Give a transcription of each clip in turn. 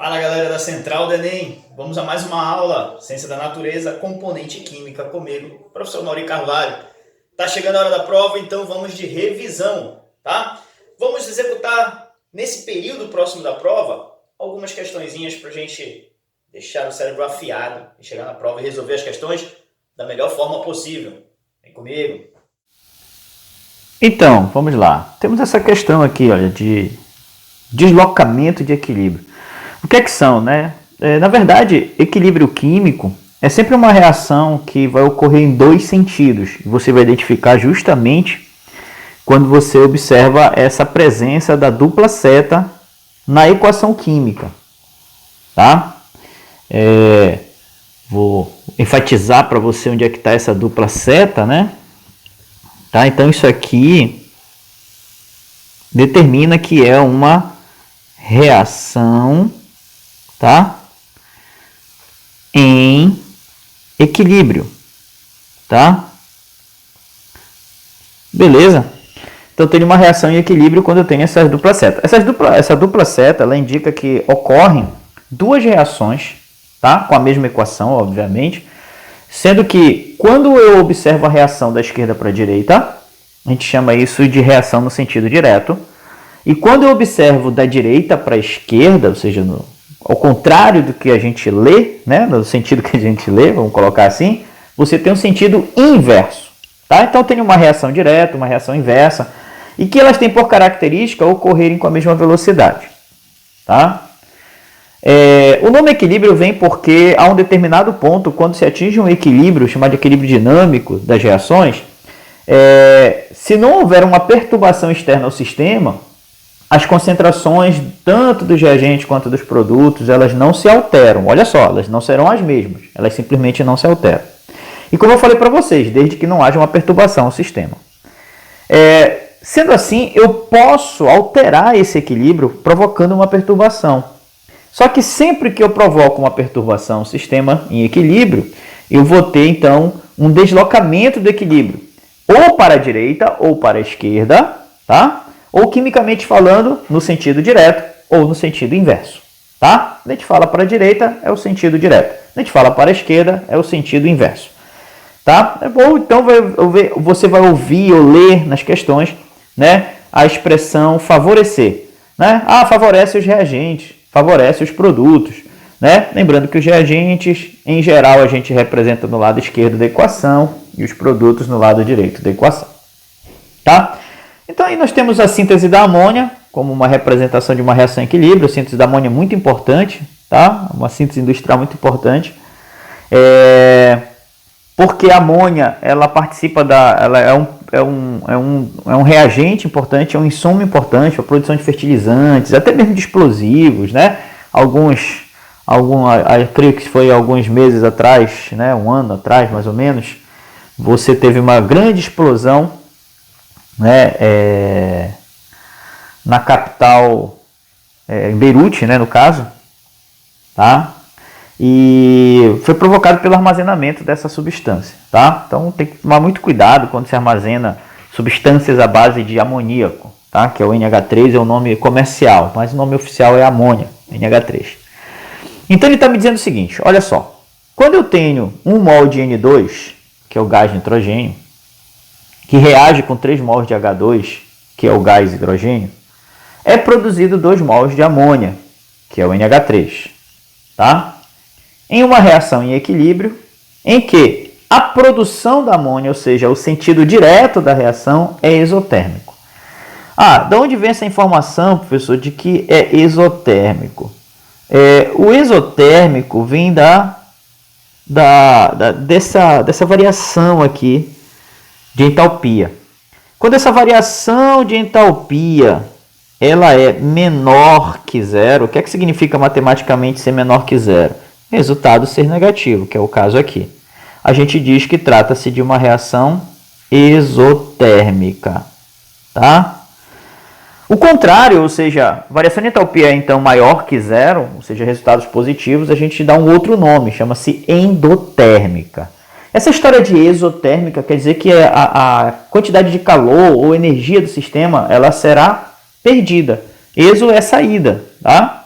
Fala galera da Central do Enem, vamos a mais uma aula, Ciência da Natureza, Componente Química, comigo, professor Mauri Carvalho. Tá chegando a hora da prova, então vamos de revisão, tá? Vamos executar, nesse período próximo da prova, algumas questõezinhas pra gente deixar o cérebro afiado e chegar na prova e resolver as questões da melhor forma possível. Vem comigo. Então, vamos lá. Temos essa questão aqui, olha, de deslocamento de equilíbrio. O que é que são, né? Na verdade, equilíbrio químico é sempre uma reação que vai ocorrer em dois sentidos. Você vai identificar justamente quando você observa essa presença da dupla seta na equação química, tá? Vou enfatizar para você onde é que está essa dupla seta, né? Tá? Então, isso aqui determina que é uma reação, tá? Em equilíbrio, tá? Beleza? Então, tem uma reação em equilíbrio quando eu tenho essas duplas setas. Essa dupla seta, ela indica que ocorrem duas reações, tá? Com a mesma equação, obviamente, sendo que quando eu observo a reação da esquerda para a direita, a gente chama isso de reação no sentido direto. E quando eu observo da direita para a esquerda, ou seja, ao contrário do que a gente lê, né, no sentido que a gente lê, vamos colocar assim, você tem um sentido inverso. Tá? Então tem uma reação direta, uma reação inversa, e que elas têm por característica ocorrerem com a mesma velocidade. Tá? O nome equilíbrio vem porque a um determinado ponto, quando se atinge um equilíbrio, chamado de equilíbrio dinâmico das reações, se não houver uma perturbação externa ao sistema, as concentrações tanto dos reagentes quanto dos produtos, elas não se alteram. Olha só, elas não serão as mesmas, elas simplesmente não se alteram. E como eu falei para vocês, desde que não haja uma perturbação ao sistema. Sendo assim, eu posso alterar esse equilíbrio provocando uma perturbação. Só que sempre que eu provoco uma perturbação ao sistema em equilíbrio, eu vou ter então um deslocamento do equilíbrio, ou para a direita ou para a esquerda, tá? Ou quimicamente falando, no sentido direto ou no sentido inverso. Tá? A gente fala para a direita, é o sentido direto. A gente fala para a esquerda, é o sentido inverso. Tá? Bom, então você vai ouvir ou ler nas questões, né, a expressão favorecer. Né? Favorece os reagentes, favorece os produtos. Né? Lembrando que os reagentes, em geral, a gente representa no lado esquerdo da equação e os produtos no lado direito da equação. Tá? Então, aí nós temos a síntese da amônia como uma representação de uma reação em equilíbrio. A síntese da amônia é muito importante, tá? Uma síntese industrial muito importante. Porque a amônia, ela participa ela é um reagente importante, é um insumo importante para a produção de fertilizantes, até mesmo de explosivos, né? Eu creio que foi alguns meses atrás, né? Um ano atrás, mais ou menos, você teve uma grande explosão, né, na capital, em Beirute, né, no caso, tá? E foi provocado pelo armazenamento dessa substância, tá? Então tem que tomar muito cuidado quando se armazena substâncias à base de amoníaco, tá? Que é o NH3, é o nome comercial, mas o nome oficial é amônia, NH3. Então ele está me dizendo o seguinte, olha só, quando eu tenho 1 mol de N2, que é o gás nitrogênio, que reage com 3 mols de H2, que é o gás hidrogênio, é produzido 2 mols de amônia, que é o NH3. Tá? Em uma reação em equilíbrio, em que a produção da amônia, ou seja, o sentido direto da reação, é exotérmico. De onde vem essa informação, professor, de que é exotérmico? O exotérmico vem dessa variação aqui, de entalpia. Quando essa variação de entalpia ela é menor que zero, o que é que significa matematicamente ser menor que zero? Resultado ser negativo, que é o caso aqui. A gente diz que trata-se de uma reação exotérmica. Tá? O contrário, ou seja, variação de entalpia é então maior que zero, ou seja, resultados positivos, a gente dá um outro nome, chama-se endotérmica. Essa história de exotérmica quer dizer que a quantidade de calor ou energia do sistema ela será perdida. Exo é saída, tá?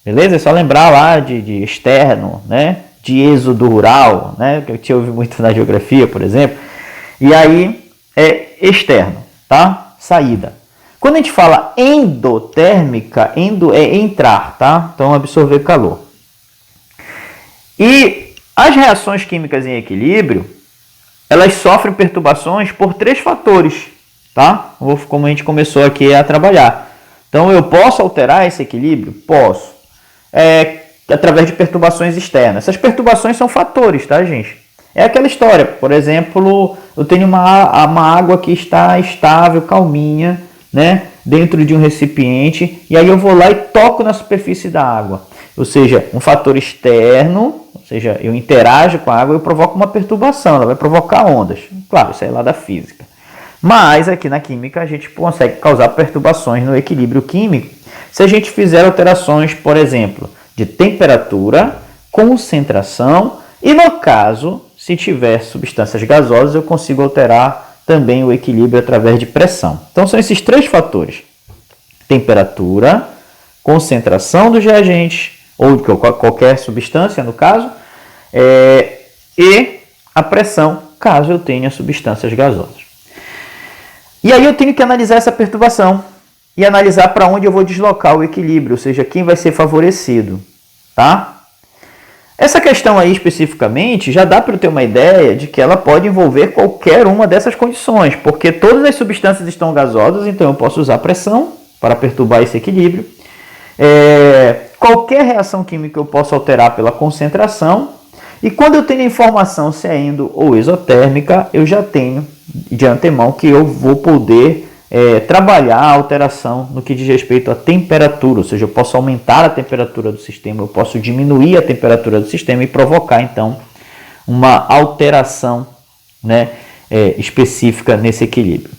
Beleza? É só lembrar lá de externo, né? De êxodo rural, né? Que eu te ouvi muito na geografia, por exemplo. E aí é externo, tá? Saída. Quando a gente fala endotérmica, endo é entrar, tá? Então absorver calor. E as reações químicas em equilíbrio, elas sofrem perturbações por 3 fatores, tá? Como a gente começou aqui a trabalhar. Então eu posso alterar esse equilíbrio? Posso. Através de perturbações externas. Essas perturbações são fatores, tá, gente? É aquela história, por exemplo, eu tenho uma água que está estável, calminha, né, dentro de um recipiente, e aí eu vou lá e toco na superfície da água. Ou seja, um fator externo, ou seja, eu interajo com a água e eu provoco uma perturbação, ela vai provocar ondas. Claro, isso é lá da física. Mas aqui na química a gente consegue causar perturbações no equilíbrio químico se a gente fizer alterações, por exemplo, de temperatura, concentração e, no caso, se tiver substâncias gasosas, eu consigo alterar também o equilíbrio através de pressão. Então são esses 3 fatores: temperatura, concentração dos reagentes, ou de qualquer substância, no caso, e a pressão, caso eu tenha substâncias gasosas. E aí eu tenho que analisar essa perturbação e analisar para onde eu vou deslocar o equilíbrio, ou seja, quem vai ser favorecido, tá? Essa questão aí especificamente já dá para eu ter uma ideia de que ela pode envolver qualquer uma dessas condições, porque todas as substâncias estão gasosas, então eu posso usar pressão para perturbar esse equilíbrio. Qualquer reação química eu posso alterar pela concentração, e quando eu tenho a informação se é endo ou exotérmica, eu já tenho de antemão que eu vou poder trabalhar a alteração no que diz respeito à temperatura, ou seja, eu posso aumentar a temperatura do sistema, eu posso diminuir a temperatura do sistema e provocar, então, uma alteração, né, específica nesse equilíbrio.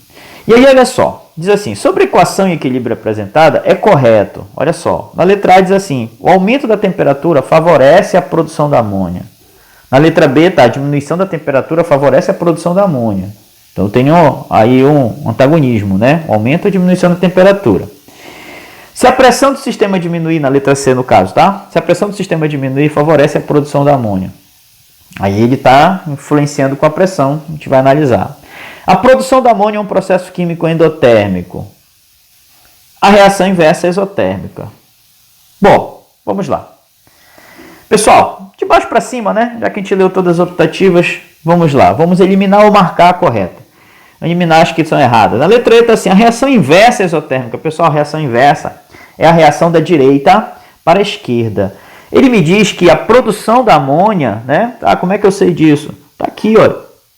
E aí, olha só, diz assim, sobre a equação em equilíbrio apresentada, é correto. Olha só, na letra A diz assim, o aumento da temperatura favorece a produção da amônia. Na letra B, tá, a diminuição da temperatura favorece a produção da amônia. Então, eu tenho aí um antagonismo, né? O aumento e a diminuição da temperatura. Se a pressão do sistema diminuir, na letra C no caso, tá? Se a pressão do sistema diminuir, favorece a produção da amônia. Aí ele está influenciando com a pressão, a gente vai analisar. A produção da amônia é um processo químico endotérmico. A reação inversa é exotérmica. Bom, vamos lá. Pessoal, de baixo para cima, né? Já que a gente leu todas as optativas, vamos lá. Vamos eliminar ou marcar a correta. Eliminar as que são erradas. Na letra E está assim, a reação inversa é exotérmica. Pessoal, a reação inversa é a reação da direita para a esquerda. Ele me diz que a produção da amônia, né? Ah, como é que eu sei disso? Está aqui, olha.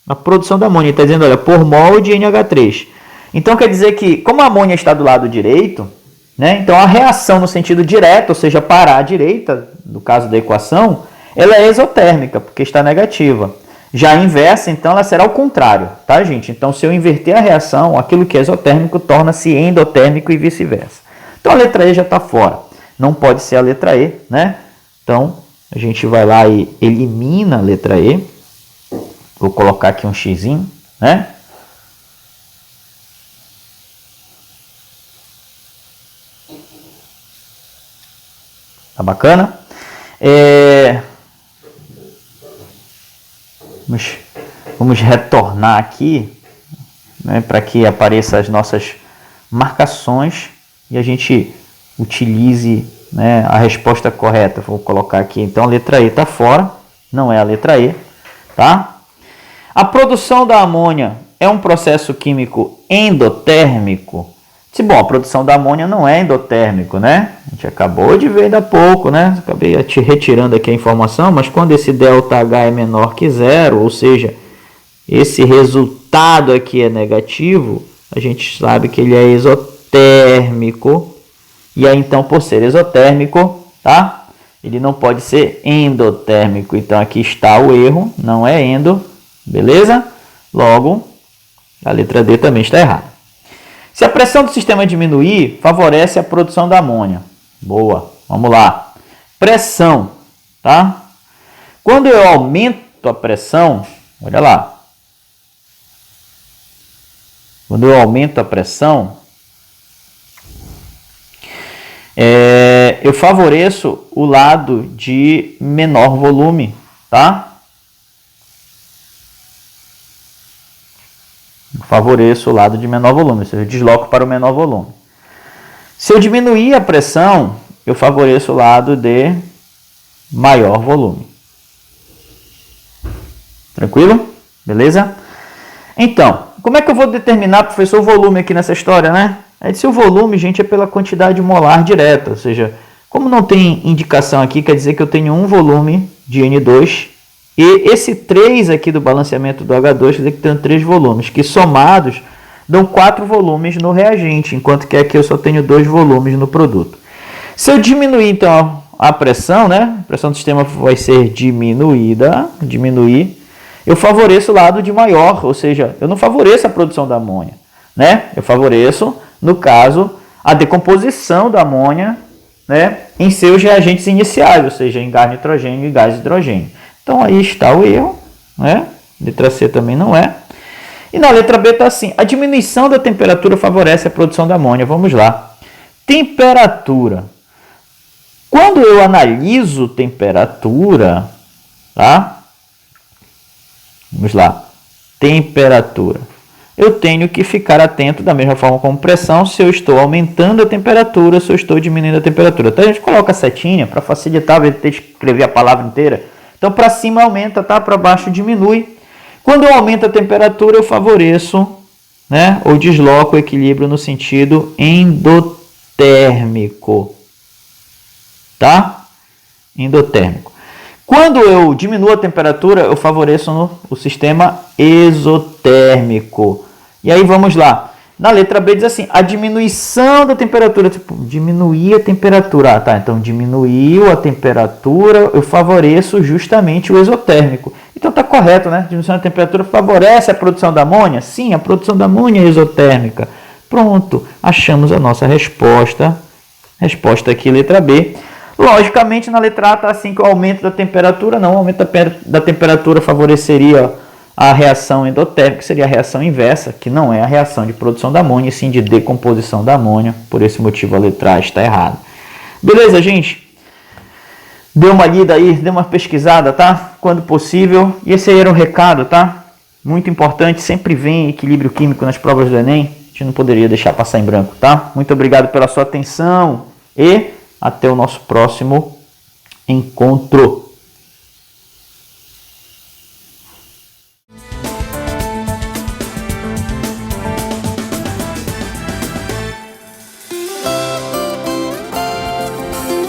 A produção da amônia. Está dizendo, olha, por mol de NH3. Então, quer dizer que, como a amônia está do lado direito, né? Então, a reação no sentido direto, ou seja, para a direita, no caso da equação, ela é exotérmica, porque está negativa. Já a inversa, então, ela será o contrário, tá, gente? Então, se eu inverter a reação, aquilo que é exotérmico torna-se endotérmico e vice-versa. Então, a letra E já está fora. Não pode ser a letra E, né? Então, a gente vai lá e elimina a letra E. Vou colocar aqui um xizinho, né? Tá bacana? Vamos retornar aqui, né, para que apareçam as nossas marcações e a gente utilize, né, a resposta correta. Vou colocar aqui, então, a letra E está fora, não é a letra E, tá? A produção da amônia é um processo químico endotérmico? Se, bom, a produção da amônia não é endotérmico, né? A gente acabou de ver ainda há pouco, né? Acabei te retirando aqui a informação, mas quando esse ΔH é menor que zero, ou seja, esse resultado aqui é negativo, a gente sabe que ele é exotérmico. E aí, então, por ser exotérmico, tá? Ele não pode ser endotérmico. Então, aqui está o erro, não é endo, beleza? Logo, a letra D também está errada. Se a pressão do sistema diminuir, favorece a produção da amônia. Boa, vamos lá. Pressão, tá? Quando eu aumento a pressão, olha lá. Quando eu aumento a pressão, eu favoreço o lado de menor volume, tá? Favoreço o lado de menor volume, ou seja, eu desloco para o menor volume. Se eu diminuir a pressão, eu favoreço o lado de maior volume. Tranquilo? Beleza? Então, como é que eu vou determinar, professor, o volume aqui nessa história, né? Se o volume, gente, é pela quantidade molar direta, ou seja, como não tem indicação aqui, quer dizer que eu tenho um volume de N2 e esse 3 aqui do balanceamento do H2, quer dizer que tem 3 volumes, que somados dão 4 volumes no reagente, enquanto que aqui eu só tenho 2 volumes no produto. Se eu diminuir, então, a pressão, né? A pressão do sistema vai ser diminuir, eu favoreço o lado de maior, ou seja, eu não favoreço a produção da amônia, né? Eu favoreço, no caso, a decomposição da amônia, né, em seus reagentes iniciais, ou seja, em gás nitrogênio e gás hidrogênio. Então aí está o erro, né? Letra C também não é. E na letra B está assim: a diminuição da temperatura favorece a produção da amônia. Vamos lá. Temperatura. Quando eu analiso temperatura, tá? Vamos lá. Temperatura. Eu tenho que ficar atento da mesma forma como pressão, se eu estou aumentando a temperatura, se eu estou diminuindo a temperatura. Então a gente coloca a setinha para facilitar, ao ter que escrever a palavra inteira. Então para cima aumenta, tá? Para baixo diminui. Quando eu aumento a temperatura, eu favoreço, né, ou desloco o equilíbrio no sentido endotérmico. Tá? Endotérmico. Quando eu diminuo a temperatura, eu favoreço o sistema exotérmico. E aí vamos lá. Na letra B diz assim: a diminuição da temperatura, tipo, diminuir a temperatura. Ah, tá, então diminuiu a temperatura, eu favoreço justamente o exotérmico. Então tá correto, né? Diminuição da temperatura favorece a produção da amônia? Sim, a produção da amônia é exotérmica. Pronto, achamos a nossa resposta. Resposta aqui, letra B. Logicamente, na letra A está assim que o aumento da temperatura, não, o aumento da temperatura favoreceria a reação endotérmica, que seria a reação inversa, que não é a reação de produção da amônia, e sim de decomposição da amônia. Por esse motivo, a letra A está errada. Beleza, gente? Dê uma lida aí, dê uma pesquisada, tá? Quando possível. E esse aí era o recado, tá? Muito importante, sempre vem equilíbrio químico nas provas do Enem. A gente não poderia deixar passar em branco, tá? Muito obrigado pela sua atenção e até o nosso próximo encontro.